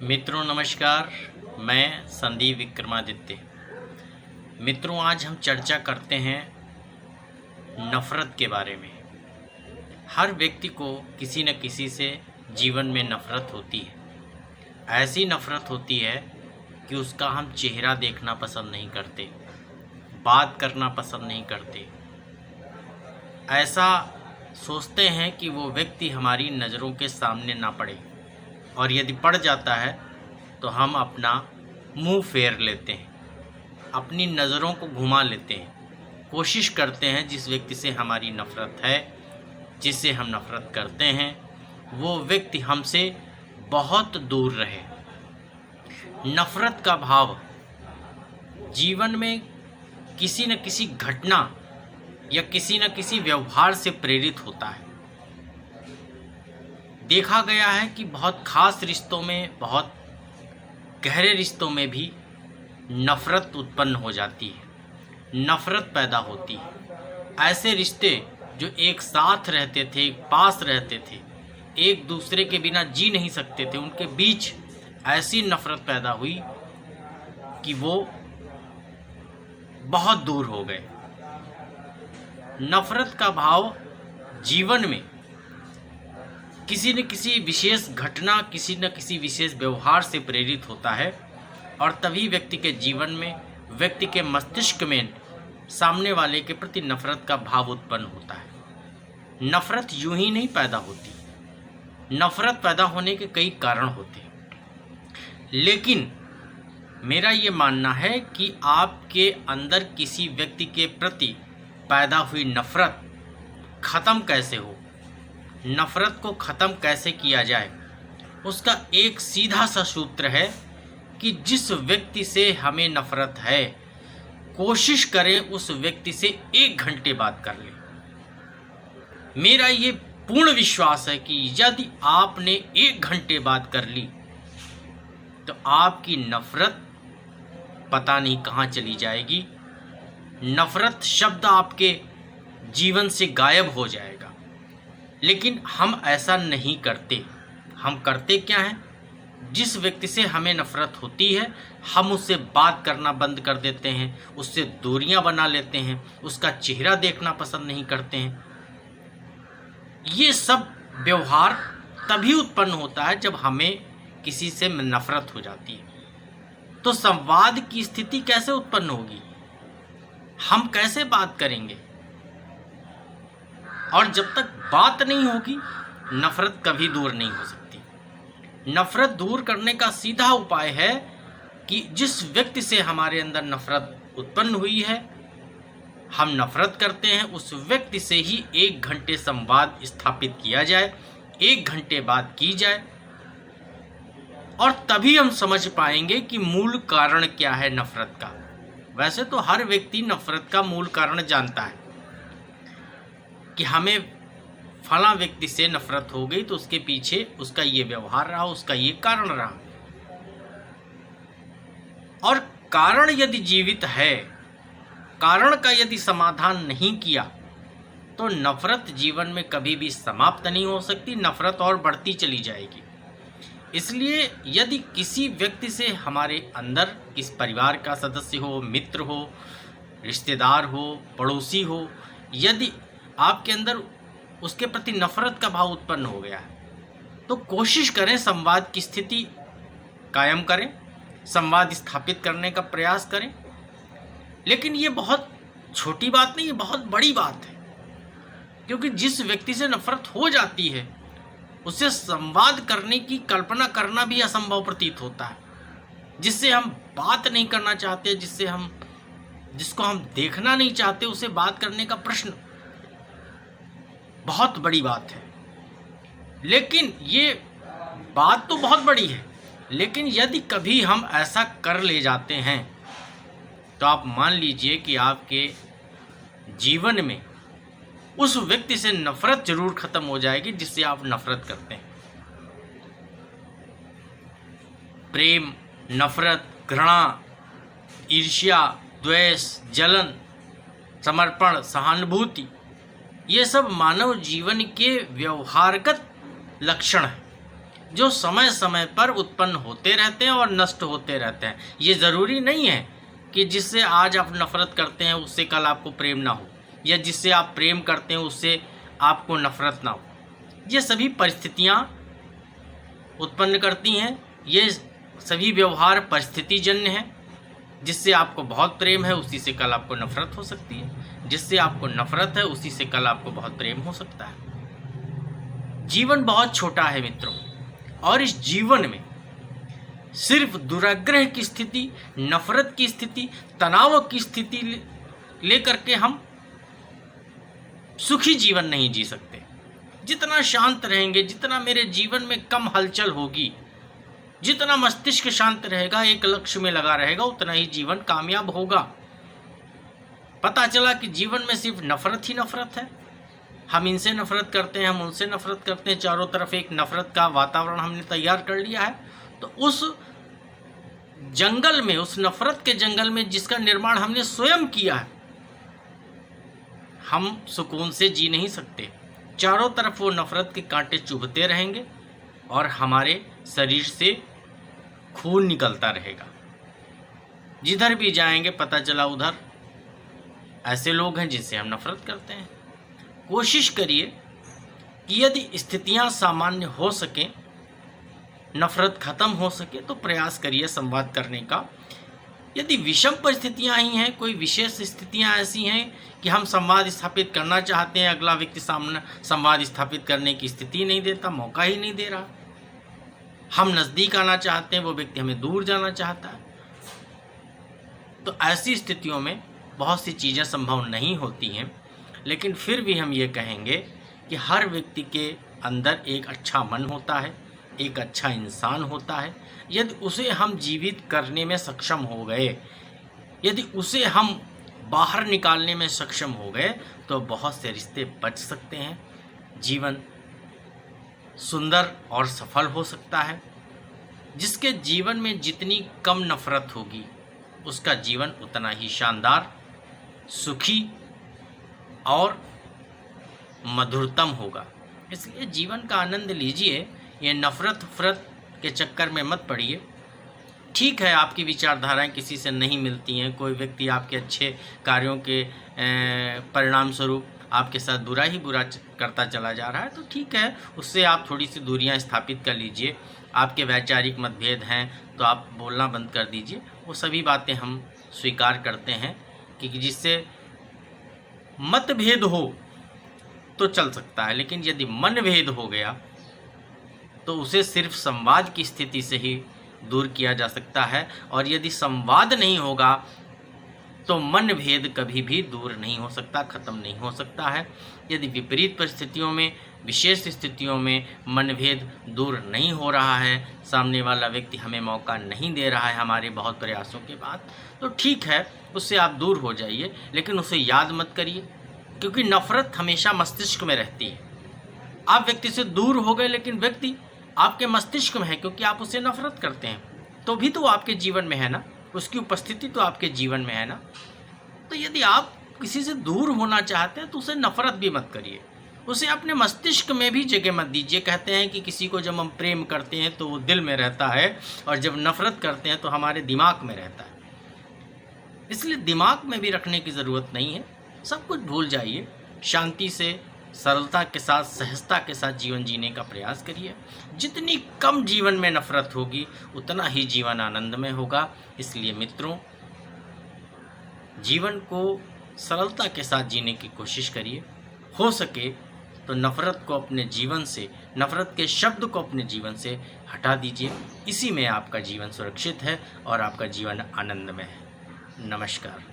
मित्रों नमस्कार। मैं संदीप विक्रमादित्य। मित्रों, आज हम चर्चा करते हैं नफ़रत के बारे में। हर व्यक्ति को किसी न किसी से जीवन में नफ़रत होती है। ऐसी नफ़रत होती है कि उसका हम चेहरा देखना पसंद नहीं करते, बात करना पसंद नहीं करते। ऐसा सोचते हैं कि वो व्यक्ति हमारी नज़रों के सामने ना पड़े, और यदि पड़ जाता है तो हम अपना मुंह फेर लेते हैं, अपनी नज़रों को घुमा लेते हैं। कोशिश करते हैं जिस व्यक्ति से हमारी नफ़रत है, जिससे हम नफ़रत करते हैं, वो व्यक्ति हमसे बहुत दूर रहे। नफ़रत का भाव जीवन में किसी न किसी घटना या किसी न किसी व्यवहार से प्रेरित होता है। देखा गया है कि बहुत खास रिश्तों में, बहुत गहरे रिश्तों में भी नफ़रत उत्पन्न हो जाती है, नफ़रत पैदा होती है। ऐसे रिश्ते जो एक साथ रहते थे, एक पास रहते थे, एक दूसरे के बिना जी नहीं सकते थे, उनके बीच ऐसी नफ़रत पैदा हुई कि वो बहुत दूर हो गए। नफ़रत का भाव जीवन में किसी न किसी विशेष घटना, किसी न किसी विशेष व्यवहार से प्रेरित होता है, और तभी व्यक्ति के जीवन में, व्यक्ति के मस्तिष्क में सामने वाले के प्रति नफ़रत का भाव उत्पन्न होता है। नफ़रत यूं ही नहीं पैदा होती। नफ़रत पैदा होने के कई कारण होते हैं, लेकिन मेरा ये मानना है कि आपके अंदर किसी व्यक्ति के प्रति पैदा हुई नफ़रत ख़त्म कैसे हो, नफ़रत को ख़त्म कैसे किया जाए, उसका एक सीधा सा सूत्र है कि जिस व्यक्ति से हमें नफ़रत है, कोशिश करें उस व्यक्ति से 1 घंटे बात कर लें। मेरा ये पूर्ण विश्वास है कि यदि आपने 1 घंटे बात कर ली तो आपकी नफ़रत पता नहीं कहाँ चली जाएगी। नफ़रत शब्द आपके जीवन से गायब हो जाएगा। लेकिन हम ऐसा नहीं करते। हम करते क्या हैं? जिस व्यक्ति से हमें नफ़रत होती है, हम उससे बात करना बंद कर देते हैं, उससे दूरियां बना लेते हैं, उसका चेहरा देखना पसंद नहीं करते हैं। ये सब व्यवहार तभी उत्पन्न होता है जब हमें किसी से नफ़रत हो जाती है। तो संवाद की स्थिति कैसे उत्पन्न होगी? हम कैसे बात करेंगे? और जब तक बात नहीं होगी, नफ़रत कभी दूर नहीं हो सकती। नफ़रत दूर करने का सीधा उपाय है कि जिस व्यक्ति से हमारे अंदर नफ़रत उत्पन्न हुई है, हम नफ़रत करते हैं, उस व्यक्ति से ही 1 घंटे संवाद स्थापित किया जाए, 1 घंटे बात की जाए, और तभी हम समझ पाएंगे कि मूल कारण क्या है नफ़रत का। वैसे तो हर व्यक्ति नफ़रत का मूल कारण जानता है कि हमें फला व्यक्ति से नफ़रत हो गई तो उसके पीछे उसका ये व्यवहार रहा, उसका ये कारण रहा। और कारण यदि जीवित है, कारण का यदि समाधान नहीं किया, तो नफ़रत जीवन में कभी भी समाप्त नहीं हो सकती, नफ़रत और बढ़ती चली जाएगी। इसलिए यदि किसी व्यक्ति से हमारे अंदर, किस परिवार का सदस्य हो, मित्र हो, रिश्तेदार हो, पड़ोसी हो, यदि आपके अंदर उसके प्रति नफ़रत का भाव उत्पन्न हो गया है, तो कोशिश करें संवाद की स्थिति कायम करें, संवाद स्थापित करने का प्रयास करें। लेकिन ये बहुत छोटी बात नहीं, ये बहुत बड़ी बात है, क्योंकि जिस व्यक्ति से नफ़रत हो जाती है, उससे संवाद करने की कल्पना करना भी असंभव प्रतीत होता है। जिससे हम बात नहीं करना चाहते, जिसको हम देखना नहीं चाहते, उसे बात करने का प्रश्न बहुत बड़ी बात है। लेकिन ये बात तो बहुत बड़ी है, लेकिन यदि कभी हम ऐसा कर ले जाते हैं, तो आप मान लीजिए कि आपके जीवन में उस व्यक्ति से नफ़रत जरूर ख़त्म हो जाएगी जिससे आप नफ़रत करते हैं। प्रेम, नफ़रत, घृणा, ईर्ष्या, द्वेष, जलन, समर्पण, सहानुभूति, ये सब मानव जीवन के व्यवहारगत लक्षण हैं। जो समय समय पर उत्पन्न होते रहते हैं और नष्ट होते रहते हैं। ये ज़रूरी नहीं है कि जिससे आज आप नफ़रत करते हैं उससे कल आपको प्रेम ना हो, या जिससे आप प्रेम करते हैं उससे आपको नफ़रत ना हो। ये सभी परिस्थितियाँ उत्पन्न करती हैं। ये सभी व्यवहार परिस्थितिजन्य हैं। जिससे आपको बहुत प्रेम है उसी से कल आपको नफ़रत हो सकती है, जिससे आपको नफ़रत है उसी से कल आपको बहुत प्रेम हो सकता है। जीवन बहुत छोटा है मित्रों, और इस जीवन में सिर्फ दुराग्रह की स्थिति, नफ़रत की स्थिति, तनाव की स्थिति लेकर के हम सुखी जीवन नहीं जी सकते। जितना शांत रहेंगे, जितना मेरे जीवन में कम हलचल होगी, जितना मस्तिष्क शांत रहेगा, एक लक्ष्य में लगा रहेगा, उतना ही जीवन कामयाब होगा। पता चला कि जीवन में सिर्फ नफ़रत ही नफ़रत है। हम इनसे नफ़रत करते हैं, हम उनसे नफ़रत करते हैं, चारों तरफ एक नफ़रत का वातावरण हमने तैयार कर लिया है। तो उस जंगल में, उस नफ़रत के जंगल में जिसका निर्माण हमने स्वयं किया है, हम सुकून से जी नहीं सकते। चारों तरफ वो नफ़रत के कांटे चुभते रहेंगे और हमारे शरीर से खून निकलता रहेगा। जिधर भी जाएंगे पता चला उधर ऐसे लोग हैं जिनसे हम नफ़रत करते हैं। कोशिश करिए कि यदि स्थितियां सामान्य हो सकें, नफ़रत ख़त्म हो सके, तो प्रयास करिए संवाद करने का। यदि विषम परिस्थितियां ही हैं, कोई विशेष स्थितियां ऐसी हैं कि हम संवाद स्थापित करना चाहते हैं, अगला व्यक्ति सामने संवाद स्थापित करने की स्थिति नहीं देता, मौका ही नहीं दे रहा, हम नज़दीक आना चाहते हैं, वो व्यक्ति हमें दूर जाना चाहता है, तो ऐसी स्थितियों में बहुत सी चीज़ें संभव नहीं होती हैं। लेकिन फिर भी हम ये कहेंगे कि हर व्यक्ति के अंदर एक अच्छा मन होता है, एक अच्छा इंसान होता है। यदि उसे हम जीवित करने में सक्षम हो गए, यदि उसे हम बाहर निकालने में सक्षम हो गए, तो बहुत से रिश्ते बच सकते हैं, जीवन सुंदर और सफल हो सकता है। जिसके जीवन में जितनी कम नफ़रत होगी उसका जीवन उतना ही शानदार, सुखी और मधुरतम होगा। इसलिए जीवन का आनंद लीजिए, ये नफ़रत के चक्कर में मत पड़िए। ठीक है, आपकी विचारधाराएं किसी से नहीं मिलती हैं, कोई व्यक्ति आपके अच्छे कार्यों के परिणाम स्वरूप आपके साथ बुरा करता चला जा रहा है, तो ठीक है, उससे आप थोड़ी सी दूरियां स्थापित कर लीजिए। आपके वैचारिक मतभेद हैं तो आप बोलना बंद कर दीजिए। वो सभी बातें हम स्वीकार करते हैं कि जिससे मतभेद हो तो चल सकता है, लेकिन यदि मनभेद हो गया तो उसे सिर्फ संवाद की स्थिति से ही दूर किया जा सकता है। और यदि संवाद नहीं होगा तो मनभेद कभी भी दूर नहीं हो सकता, ख़त्म नहीं हो सकता है। यदि विपरीत परिस्थितियों में, विशेष स्थितियों में मनभेद दूर नहीं हो रहा है, सामने वाला व्यक्ति हमें मौका नहीं दे रहा है हमारे बहुत प्रयासों के बाद, तो ठीक है, उससे आप दूर हो जाइए, लेकिन उसे याद मत करिए, क्योंकि नफ़रत हमेशा मस्तिष्क में रहती है। आप व्यक्ति से दूर हो गए लेकिन व्यक्ति आपके मस्तिष्क में है, क्योंकि आप उससे नफ़रत करते हैं, तो भी तो आपके जीवन में है ना, उसकी उपस्थिति तो आपके जीवन में है ना। तो यदि आप किसी से दूर होना चाहते हैं तो उसे नफ़रत भी मत करिए, उसे अपने मस्तिष्क में भी जगह मत दीजिए। कहते हैं कि किसी को जब हम प्रेम करते हैं तो वो दिल में रहता है, और जब नफ़रत करते हैं तो हमारे दिमाग में रहता है। इसलिए दिमाग में भी रखने की ज़रूरत नहीं है। सब कुछ भूल जाइए, शांति से, सरलता के साथ, सहजता के साथ जीवन जीने का प्रयास करिए। जितनी कम जीवन में नफ़रत होगी उतना ही जीवन आनंदमय होगा। इसलिए मित्रों, जीवन को सरलता के साथ जीने की कोशिश करिए। हो सके तो नफ़रत को अपने जीवन से, नफ़रत के शब्द को अपने जीवन से हटा दीजिए। इसी में आपका जीवन सुरक्षित है और आपका जीवन आनंदमय है। नमस्कार।